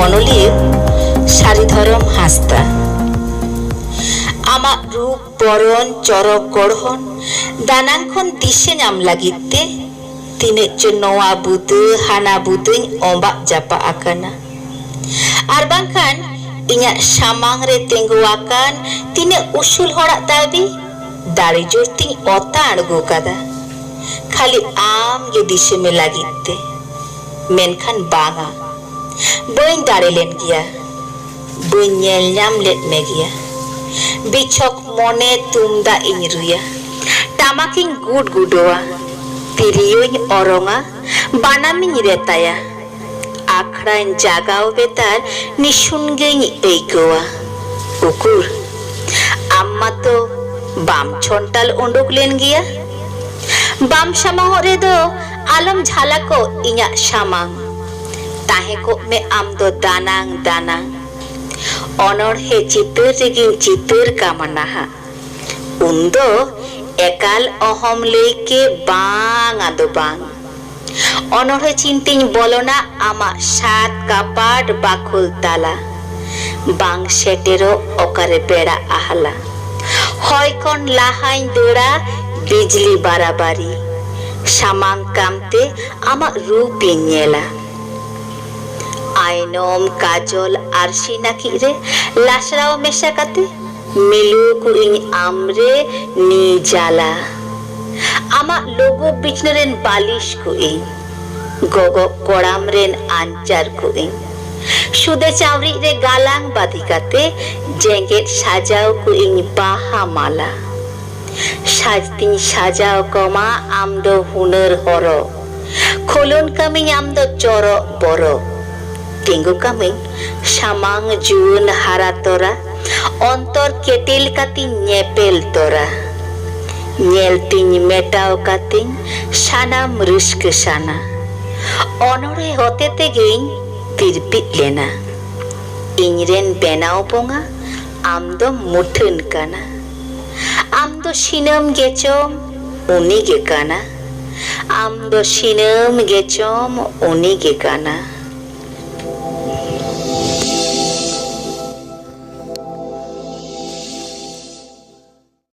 অনলিয়া সারিধরম হাসদা। आमा रूप बरन चरक गढ़न दानां खन दिसे नाम लागिते तिने च नवा बुदे हाना बुदे ओंबा जापा आकाना आर बांखान इन्या सामांग रे तेंगु आकान तिने उसूल होड़ा दाबी दाड़ी जोरती ओता अड़गो कादा खाली आम गे दिसे में लागिते मेनखान बांगा बइन दाड़े लेन गिया बइन नेल नाम लेट में गिया बिछक मने तुमदा इन रुया टामाकिन गुड गुडोआ तिरियों ओरोंगा बानामिन रेताया आखड़ा इन जागाओ बेतार निशुनगें एकोआ उकुर अम्मा तो बाम छोंटाल उंडुक लेन गिया बाम शामांग रे दो आलम झाला को इन्या शामांग ताहे को में आम दो दानांग दानांग अनोढ़े चितर रेगिन चितर कामनाहा उन्दो एकाल अहम लेके बांग आदो बांग अनोढ़े चिंतिन बोलोना आमा सात कापाट बाखुल ताला बांग सेटेरो ओकारे बेड़ा आहला हयकन लाहाइन दोड़ा बिजली बाराबारी सामांग कामते आमा रूपी नेला आयनम काजल आरसी नाकी रे लाशराओ मेशा काते मिलु कुइंग आमरे नी जाला आमा लोगो बिचनरेन बालिश कुइंग गोगो कोड़ामरेन आंचार कुइंग सुदे चावरी रे गालांग बाधिकाते जेंगेट साजाओ कुइंग बाहा माला साजतिन साजाओ कमा आमदो हुनर हरो खोलन कामिंग आमदो चोरो बरो tinggu kami samang jun haratora ontor ketil kating nyepel tora nyel ting metao kating sanam rusk sana onore hote teging tirpit lena ingren benao ponga amdo mutun kana amdo sinam gechom uni ge kana amdo sinam gechom uni ge kana